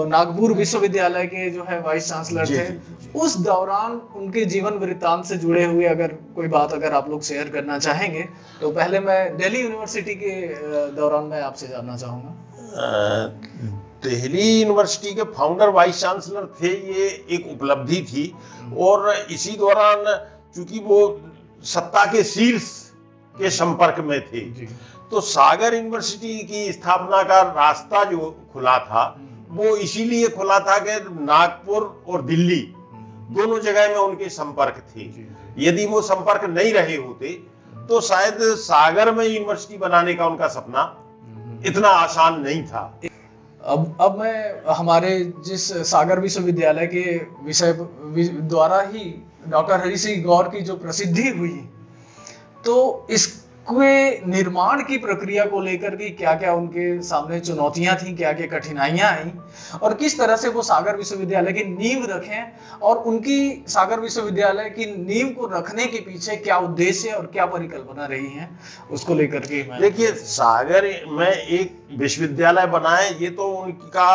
नागपुर विश्वविद्यालय के जो है वाइस चांसलर थे। उस दौरान उनके जीवन वृत्तांत से जुड़े हुए अगर कोई बात अगर आप लोग शेयर करना चाहेंगे तो पहले मैं दिल्ली यूनिवर्सिटी के दौरान मैं आपसे जानना चाहूंगा। दिल्ली यूनिवर्सिटी के फाउंडर वाइस चांसलर थे, ये एक उपलब्धि थी और इसी दौरान चूंकि वो सत्ता के शीर्ष के संपर्क में थे तो सागर यूनिवर्सिटी की स्थापना का रास्ता जो खुला था वो इसीलिए खुला था कि नागपुर और दिल्ली दोनों जगह में उनके संपर्क थे। यदि वो संपर्क नहीं रहे होते तो शायद सागर में यूनिवर्सिटी बनाने का उनका सपना इतना आसान नहीं था। अब मैं हमारे जिस सागर विश्वविद्यालय के विषय द्वारा ही डॉक्टर हरि सिंह गौर की जो प्रसिद्धि हुई तो इसके निर्माण की प्रक्रिया को लेकर के क्या क्या उनके सामने चुनौतियां थी, क्या क्या कठिनाइयां आई और किस तरह से वो सागर विश्वविद्यालय की नींव रखें और उनकी सागर विश्वविद्यालय की नींव को रखने के पीछे क्या उद्देश्य और क्या परिकल्पना रही है उसको लेकर के। देखिए, सागर में एक विश्वविद्यालय बनाए ये तो उनका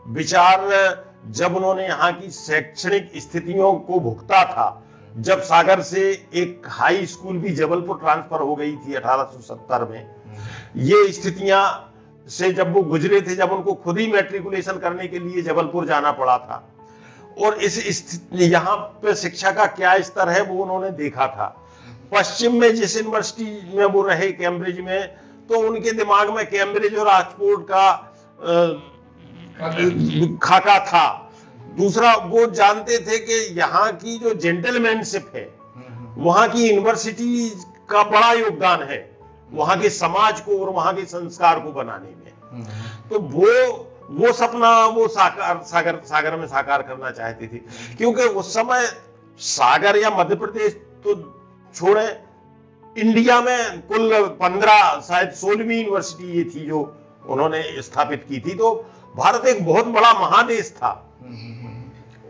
विचार जब उन्होंने यहाँ की शैक्षणिक स्थितियों को भुगता था, जब सागर से एक हाई स्कूल भी जबलपुर ट्रांसफर हो गई थी 1870 में, ये स्थितियां से जब वो गुजरे थे, जब उनको खुद ही मैट्रिकुलेशन करने के लिए जबलपुर जाना पड़ा था और इस यहाँ पे शिक्षा का क्या स्तर है वो उन्होंने देखा था। पश्चिम में जिस यूनिवर्सिटी में वो रहे कैम्ब्रिज में, तो उनके दिमाग में कैम्ब्रिज और ऑक्सफोर्ड का खाका था। दूसरा, वो जानते थे कि यहाँ की जो जेंटलमैनशिप है, वहाँ की यूनिवर्सिटी का बड़ा योगदान है वहाँ के समाज को और वहाँ के संस्कार को बनाने में। तो वो सपना वो सागर में साकार करना चाहते थे, क्योंकि उस समय सागर या मध्य प्रदेश तो छोड़े, इंडिया में कुल 15 शायद 16वीं यूनिवर्सिटी ये थी जो उन्होंने स्थापित की थी। तो भारत एक बहुत बड़ा महादेश था।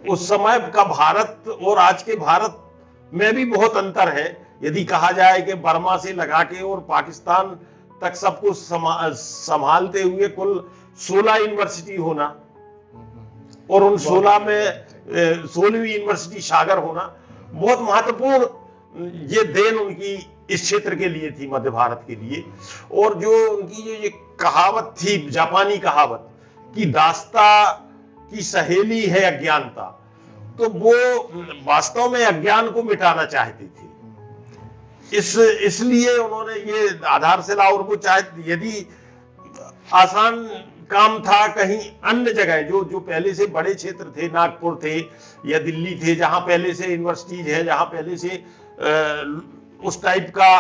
उस समय का भारत और आज के भारत में भी बहुत अंतर है। यदि कहा जाए कि बर्मा से लगा के और पाकिस्तान तक सब कुछ संभालते हुए कुल 16 यूनिवर्सिटी होना और उन 16 में 16वीं यूनिवर्सिटी सागर होना बहुत महत्वपूर्ण ये देन उनकी इस क्षेत्र के लिए थी, मध्य भारत के लिए। और जो उनकी जो ये कहावत थी, जापानी कहावत कि दास्ता की सहेली है अज्ञानता, तो वो वास्तव में अज्ञान को मिटाना चाहते थे। इसलिए उन्होंने ये आधारशिला, और वो चाहे यदि आसान काम था कहीं अन्य जगह जो पहले से बड़े क्षेत्र थे, नागपुर थे या दिल्ली थे, जहां पहले से यूनिवर्सिटीज है, जहां पहले से उस टाइप का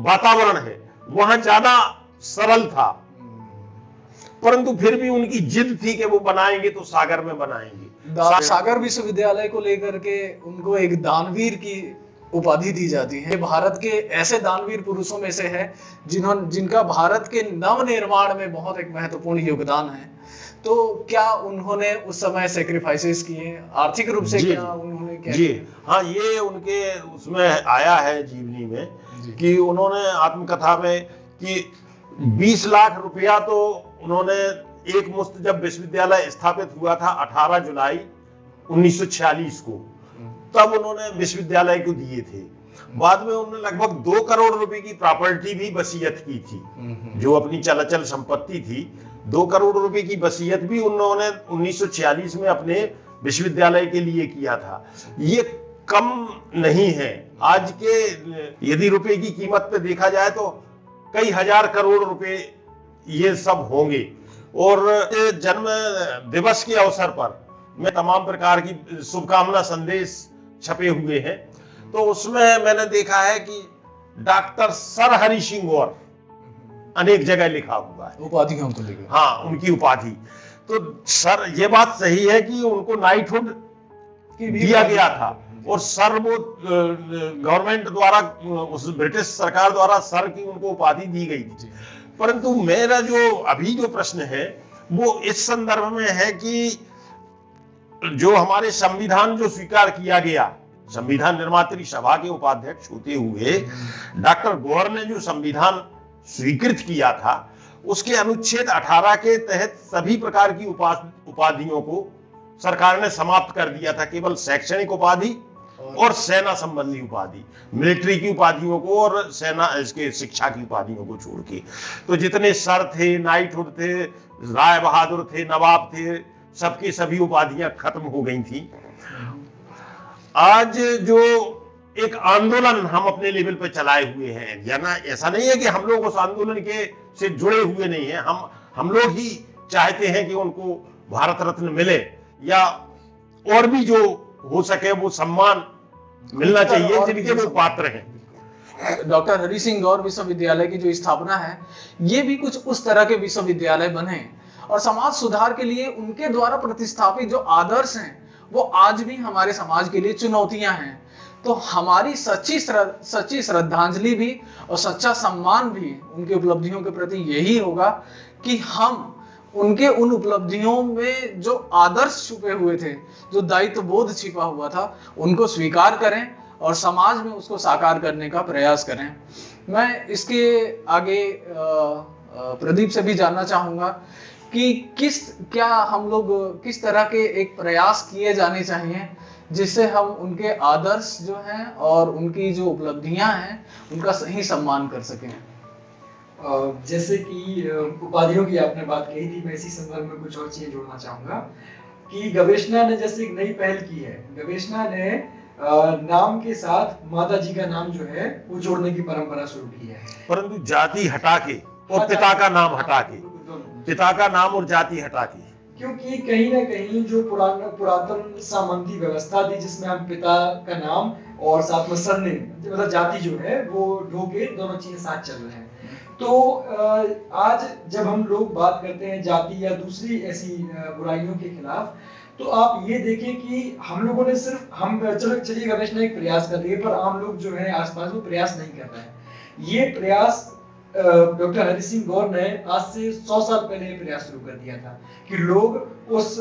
वातावरण है, वहां ज्यादा सरल था। परंतु फिर भी उनकी जिद थी कि वो बनाएंगे तो सागर में बनाएंगे। सागर विश्वविद्यालय को लेकर के उनको एक दानवीर की उपाधि दी जाती है। भारत के ऐसे दानवीर पुरुषों में से है जिनका भारत के नव निर्माण में बहुत एक महत्वपूर्ण योगदान है। तो क्या उन्होंने उस समय सेक्रीफाइसेस किए आर्थिक रूप से? क्या उन्होंने क्या जी हाँ, ये उनके उसमें आया है जीवनी में कि उन्होंने आत्मकथा में कि 20 लाख रुपया तो उन्होंने एक मुश्त जब विश्वविद्यालय स्थापित हुआ था 18 जुलाई 1946 को, तब उन्होंने विश्वविद्यालय को दिए थे। बाद में उन्होंने लगभग 2 करोड़ रुपए की प्रॉपर्टी भी वसीयत की थी, जो अपनी चलाचल संपत्ति थी। 2 करोड़ रुपए की वसीयत भी उन्होंने 1946 में अपने विश्वविद्यालय के लिए किया था, ये कम नहीं है। आज के यदि रुपए की कीमत पे देखा जाए तो कई हजार करोड़ रुपए ये सब होंगे। और जन्म दिवस के अवसर पर मैं तमाम प्रकार की शुभकामना संदेश छपे हुए हैं, तो उसमें मैंने देखा है कि डॉक्टर सर हरि सिंह गौर अनेक जगह लिखा हुआ है, उपाधियों को लेकर। हाँ, उनकी उपाधि। तो सर, ये बात सही है कि उनको नाइटहुड दिया गया था, और सर वो गवर्नमेंट द्वारा, उस ब्रिटिश सरकार द्वारा सर की उनको उपाधि दी गई थी। परंतु मेरा जो अभी जो प्रश्न है वो इस संदर्भ में है कि जो हमारे संविधान जो स्वीकार किया गया, संविधान निर्मात्री सभा के उपाध्यक्ष होते हुए डॉक्टर गौर ने जो संविधान स्वीकृत किया था, उसके अनुच्छेद 18 के तहत सभी प्रकार की उपाधियों को सरकार ने समाप्त कर दिया था। केवल शैक्षणिक उपाधि और सेना संबंधी उपाधि, मिलिट्री की उपाधियों को और सेना इसके शिक्षा की उपाधियों को छोड़ के, तो जितने सर थे, नाइटहुड थे, राय बहादुर थे, नवाब थे, सबकी सभी उपाधियां खत्म हो गई थी। आज जो एक आंदोलन हम अपने लेवल पर चलाए हुए हैं, या ना, ऐसा नहीं है कि हम लोग उस आंदोलन के से जुड़े हुए नहीं हैं, हम लोग ही चाहते हैं कि उनको भारत रत्न मिले, या और भी जो हो सके वो सम्मान मिलना चाहिए जिनके वो पात्र हैं। डॉक्टर हरि सिंह गौर विश्वविद्यालय की जो स्थापना है, ये भी कुछ उस तरह के विश्वविद्यालय बने, और समाज सुधार के लिए उनके द्वारा प्रतिस्थापित जो आदर्श हैं वो आज भी हमारे समाज के लिए चुनौतियां हैं। तो हमारी सच्ची श्रद्धांजलि भी और सच्चा सम्मान भी उनकी उपलब्धियों के प्रति यही होगा कि हम उनके उन उपलब्धियों में जो आदर्श छुपे हुए थे, जो दायित्व बोध छिपा हुआ था, उनको स्वीकार करें और समाज में उसको साकार करने का प्रयास करें। मैं इसके आगे प्रदीप से भी जानना चाहूंगा कि क्या हम लोग किस तरह के एक प्रयास किए जाने चाहिए जिससे हम उनके आदर्श जो हैं और उनकी जो उपलब्धियां हैं उनका सही सम्मान कर सकें। जैसे कि उपाधियों की आपने बात कही थी, मैं इसी संदर्भ में कुछ और चीजें जोड़ना चाहूंगा कि गवेषणा ने जैसे एक नई पहल की है। गवेषणा ने नाम के साथ माता जी का नाम जो है वो जोड़ने की परंपरा शुरू की है, परंतु जाति हटा के और पिता का नाम हटा के, पिता का नाम और जाति हटा के, क्योंकि कहीं ना कहीं जो पुरातन सामंती व्यवस्था थी जिसमें हम पिता का नाम और साथ में सरनेम मतलब जाति जो है वो ढोके दोनों चीजें साथ चल रहे हैं। तो आज जब हम लोग बात करते हैं जाति या दूसरी ऐसी बुराइयों के खिलाफ, तो आप ये देखें कि हम लोगों ने सिर्फ चलिए गवेषणा एक प्रयास कर रही है, पर आम लोग जो है आसपास वो प्रयास नहीं कर रहे हैं। ये प्रयास डॉक्टर हरि सिंह गौर ने आज से 100 साल पहले ये प्रयास शुरू कर दिया था कि लोग उस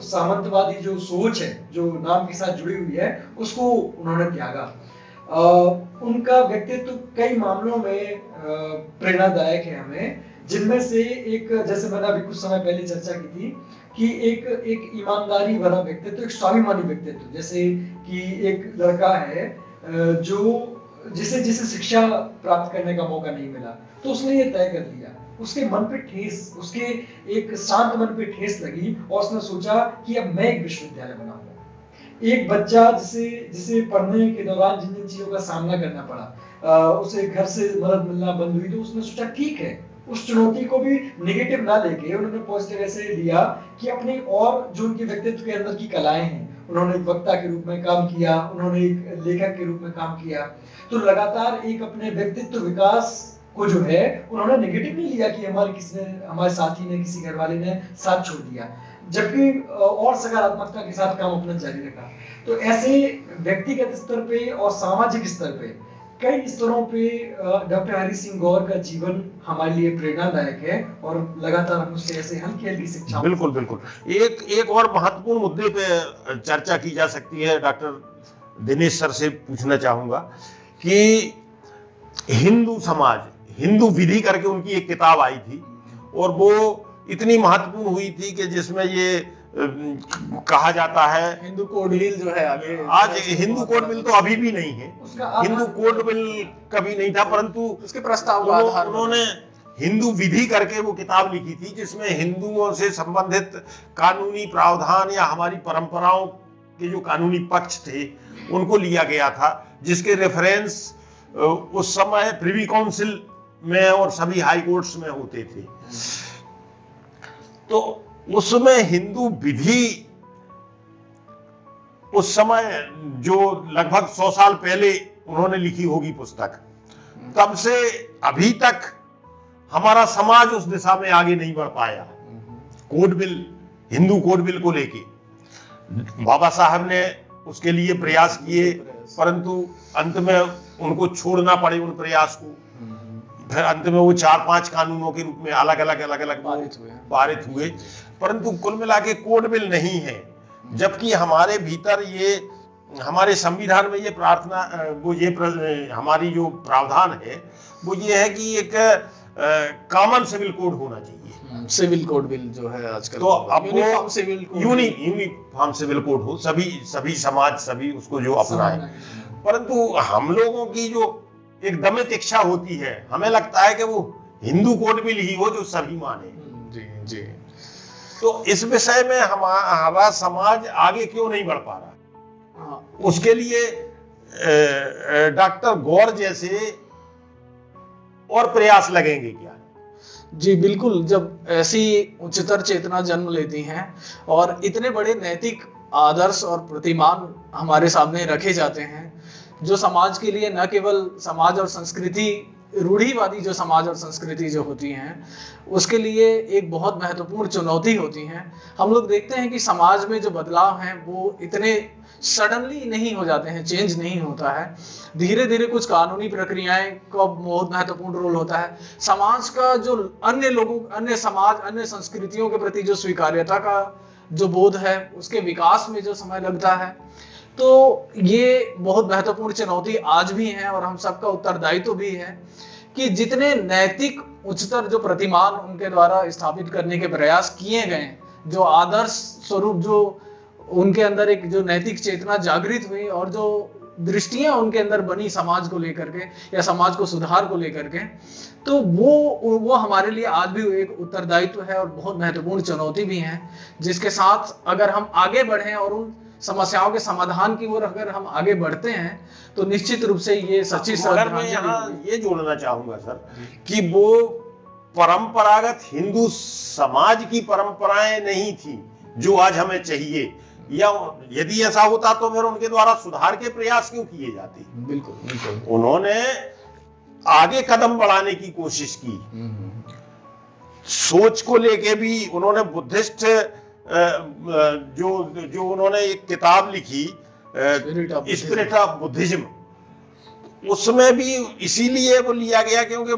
सामंतवादी जो सोच है जो नाम के साथ जुड़ी हुई है उसको उन्होंने त्यागा। उनका व्यक्तित्व कई मामलों में प्रेरणादायक है हमें, जिनमें से एक, जैसे मैंने अभी कुछ समय पहले चर्चा की थी कि एक ईमानदारी भरा व्यक्तित्व, एक स्वाभिमानी व्यक्तित्व, जैसे कि एक लड़का है जिसे शिक्षा प्राप्त करने का मौका नहीं मिला, तो उसने ये तय कर लिया, उसके मन पे ठेस, उसके एक शांत मन पे ठेस लगी और उसने सोचा कि अब मैं एक विश्वविद्यालय बनाऊंगा। एक बच्चा जिसे पढ़ने के दौरान जिन चीजों का सामना करना पड़ा, उसे घर से मदद मिलना बंद हुई, तो उसने सोचा ठीक है, उस चुनौती को भी नेगेटिव ना लेके उन्होंने पॉजिटिव ऐसे लिया कि अपनी और जो उनके व्यक्तित्व के अंदर की कलाएं हैं, उन्होंने एक वक्ता के रूप में काम किया, उन्होंने एक लेखक के रूप में काम किया, तो लगातार एक अपने व्यक्तित्व विकास को जो है उन्होंने नेगेटिव नहीं लिया कि हमारे साथी ने, किसी घर वाले ने साथ छोड़ दिया, जबकि और सकारात्मकता के साथ काम अपना जारी रखा। तो ऐसे व्यक्तिगत स्तर पे और सामाजिक स्तर पे कई स्तरों पे डॉक्टर हरि सिंह गौर का जीवन हमारे लिए प्रेरणादायक है और लगातार हम उससे ऐसे हल्की शिक्षा। बिल्कुल बिल्कुल। एक और महत्वपूर्ण मुद्दे पे चर्चा की जा सकती है, डॉक्टर दिनेश सर से पूछना चाहूंगा कि हिंदू समाज, हिंदू विधि करके उनकी एक किताब आई थी और वो इतनी महत्वपूर्ण हुई थी कि जिसमें ये कहा जाता है हिंदू कोड बिल जो है आगे, आज हिंदू कोड बिल तो अभी भी नहीं है, हिंदू कोड बिल कभी नहीं था, परंतु उसके प्रस्ताव का आधार उन्होंने हिंदू विधि करके वो किताब लिखी थी, जिसमें हिंदुओं से संबंधित कानूनी प्रावधान या हमारी परंपराओं के जो कानूनी पक्ष थे उनको लिया गया था, जिसके रेफरेंस उस समय प्रिवी काउंसिल में और सभी हाई कोर्ट्स में होते थे। तो उसमें हिंदू विधि उस समय जो लगभग 100 साल पहले उन्होंने लिखी होगी पुस्तक, तब से अभी तक हमारा समाज उस दिशा में आगे नहीं बढ़ पाया। Code bill, Hindu code bill को लेके बाबा साहब ने उसके लिए प्रयास किए, परंतु अंत में उनको छोड़ना पड़े उन प्रयास को। फिर अंत में वो 4-5 कानूनों के रूप में अलग अलग पारित हुए, परंतु कुल मिला के कोड बिल नहीं है। जबकि हमारे भीतर ये, हमारे संविधान में ये प्रार्थना, वो ये हमारी जो प्रावधान है वो ये है कि एक कॉमन सिविल कोड होना चाहिए। सिविल कोड बिल जो है आजकल, तो अब uniform civil code, uniform civil code हो, सभी समाज सभी उसको जो अपनाए। परंतु हम लोगों की जो एक दमित इच्छा होती है, हमें लगता है कि वो हिंदू कोड बिल ही हो जो सभी माने। जी जी। तो इस विषय में हमारा समाज आगे क्यों नहीं बढ़ पा रहा? उसके लिए डॉक्टर गौर जैसे और प्रयास लगेंगे क्या? जी बिल्कुल। जब ऐसी उच्चतर चेतना जन्म लेती हैं और इतने बड़े नैतिक आदर्श और प्रतिमान हमारे सामने रखे जाते हैं, जो समाज के लिए न केवल समाज और संस्कृति, रूढ़िवादी जो समाज और संस्कृति जो होती हैं, उसके लिए एक बहुत महत्वपूर्ण चुनौती होती हैं। हम लोग देखते हैं कि समाज में जो बदलाव हैं वो इतने सडनली नहीं हो जाते हैं, चेंज नहीं होता है। धीरे धीरे कुछ कानूनी प्रक्रियाएं का बहुत महत्वपूर्ण रोल होता है। समाज का जो अन्य लोगों, अन्य समाज, अन्य संस्कृतियों के प्रति जो स्वीकार्यता का जो बोध है, उसके विकास में जो समय लगता है। तो ये बहुत महत्वपूर्ण चुनौती आज भी है और हम सबका उत्तरदायित्व भी है कि जितने नैतिक उच्चतर जो प्रतिमान उनके द्वारा स्थापित करने के प्रयास किए गए, जो आदर्श स्वरूप, जो उनके अंदर एक जो नैतिक चेतना जागृत हुई और जो दृष्टियां उनके अंदर बनी समाज को लेकर के या समाज को सुधार को लेकर के, तो वो हमारे लिए आज भी एक उत्तरदायित्व है और बहुत महत्वपूर्ण चुनौती भी है, जिसके साथ अगर हम आगे बढ़ें और उन समस्याओं के समाधान की ओर अगर हम आगे बढ़ते हैं तो निश्चित रूप से ये सच्ची श्रद्धांजलि। मैं यहाँ ये जोड़ना चाहूंगा सर कि वो परंपरागत हिंदू समाज की परंपराएं नहीं थी जो आज हमें चाहिए, या यदि ऐसा होता तो फिर उनके द्वारा सुधार के प्रयास क्यों किए जाते? बिल्कुल बिल्कुल। उन्होंने आगे कदम बढ़ाने की कोशिश की, सोच को लेके भी उन्होंने बुद्धिस्ट जो उन्होंने एक किताब लिखी स्पिरिट ऑफ बुद्धिज्म, उसमें भी इसीलिए वो लिया गया क्योंकि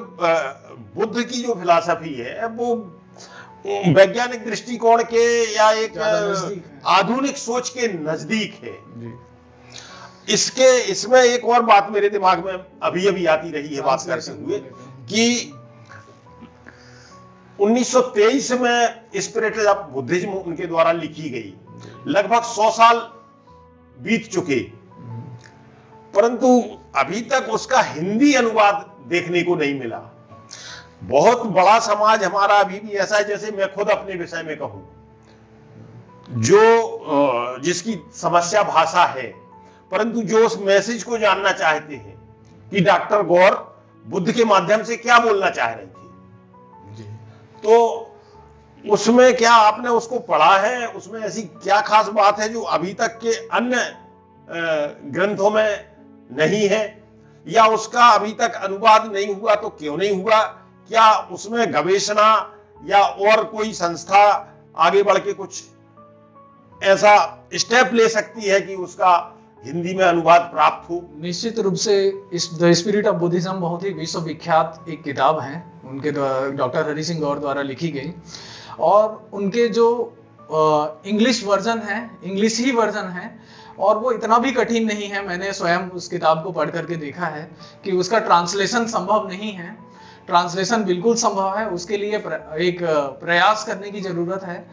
बुद्ध की जो फिलॉसफी है वो वैज्ञानिक दृष्टिकोण के या एक आधुनिक सोच के नजदीक है। इसमें एक और बात मेरे दिमाग में अभी अभी आती रही है बात करते हुए कि 1923 में स्पिरिट ऑफ बुद्धिज्म उनके द्वारा लिखी गई, लगभग 100 साल बीत चुके, परंतु अभी तक उसका हिंदी अनुवाद देखने को नहीं मिला। बहुत बड़ा समाज हमारा अभी भी ऐसा है, जैसे मैं खुद अपने विषय में कहूं, जो जिसकी समस्या भाषा है, परंतु जो उस मैसेज को जानना चाहते हैं कि डॉक्टर गौर बुद्ध के माध्यम से क्या बोलना चाह रहे थे, तो उसमें क्या आपने उसको पढ़ा है? उसमें ऐसी क्या खास बात है जो अभी तक के अन्य ग्रंथों में नहीं है, या उसका अभी तक अनुवाद नहीं हुआ तो क्यों नहीं हुआ? क्या उसमें गवेषणा या और कोई संस्था आगे बढ़ के कुछ ऐसा स्टेप ले सकती है कि उसका हिंदी में अनुवाद प्राप्त हो? निश्चित रूप से इस द स्पिरिट ऑफ बुद्धिज्म बहुत ही विश्वविख्यात एक किताब है, उनके डॉक्टर हरि सिंह गौर द्वारा लिखी गई, और उनके जो इंग्लिश वर्जन है, इंग्लिश ही वर्जन है, और वो इतना भी कठिन नहीं है। मैंने स्वयं उस किताब को पढ़ करके देखा है कि उसका ट्रांसलेशन संभव नहीं है। ट्रांसलेशन बिल्कुल संभव है, उसके लिए एक प्रयास करने की जरूरत है।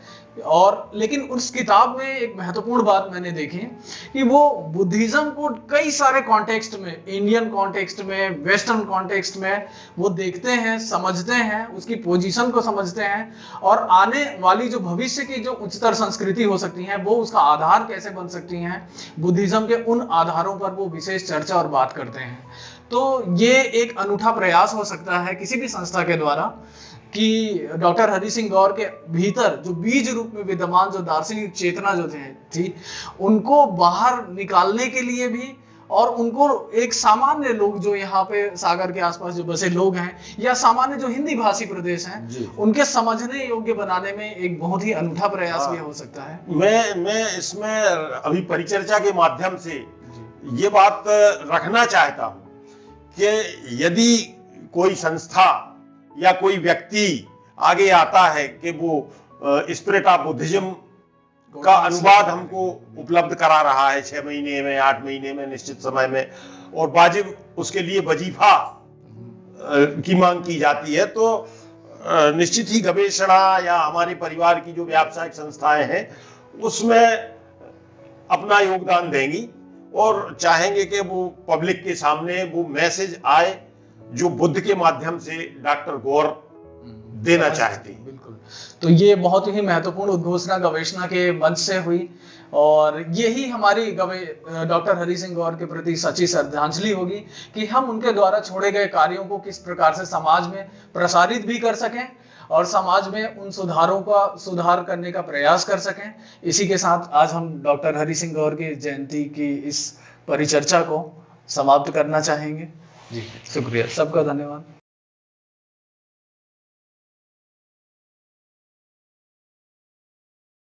और लेकिन उस किताब में एक महत्वपूर्ण बात मैंने देखी कि वो बुद्धिज्म को कई सारे कॉन्टेक्स्ट में, इंडियन कॉन्टेक्स्ट में, वेस्टर्न कॉन्टेक्स्ट में वो देखते हैं, समझते हैं, उसकी पोजीशन को समझते हैं, और आने वाली जो भविष्य की जो उच्चतर संस्कृति हो सकती है वो उसका आधार कैसे बन सकती हैं, बुद्धिज्म के उन आधारों पर वो विशेष चर्चा और बात करते हैं। तो ये एक अनूठा प्रयास हो सकता है किसी भी संस्था के द्वारा कि डॉक्टर हरि सिंह गौर के भीतर जो बीज रूप में विद्यमान जो दार्शनिक चेतना जो थी उनको बाहर निकालने के लिए भी, और उनको एक सामान्य लोग जो यहाँ पे सागर के आसपास जो बसे लोग हैं या सामान्य जो हिंदी भाषी प्रदेश हैं उनके समझने योग्य बनाने में एक बहुत ही अनूठा प्रयास भी हो सकता है। मैं इसमें अभी परिचर्चा के माध्यम से ये बात रखना चाहता हूँ कि यदि कोई संस्था या कोई व्यक्ति आगे आता है कि वो स्पिरिट ऑफ बुद्धिज्म का अनुवाद हमको उपलब्ध करा रहा है 6 महीने में, 8 महीने में, निश्चित समय में, और वाजिब उसके लिए वजीफा की मांग की जाती है, तो निश्चित ही गवेषणा या हमारे परिवार की जो व्यावसायिक संस्थाएं हैं उसमें अपना योगदान देंगी और चाहेंगे कि वो पब्लिक के सामने वो मैसेज आए जो बुद्ध के माध्यम से डॉक्टर गौर देना चाहते हैं। बिल्कुल, तो ये बहुत ही महत्वपूर्ण उद्घोषणा गवेषणा के मंच से हुई, और यही हमारी डॉक्टर हरि सिंह गौर के प्रति सच्ची श्रद्धांजलि होगी कि हम उनके द्वारा छोड़े गए कार्यों को किस प्रकार से समाज में प्रसारित भी कर सकें और समाज में उन सुधारों का सुधार करने का प्रयास कर सकें। इसी के साथ आज हम डॉक्टर हरि सिंह गौर की जयंती की इस परिचर्चा को समाप्त करना चाहेंगे। जी शुक्रिया, सबका धन्यवाद।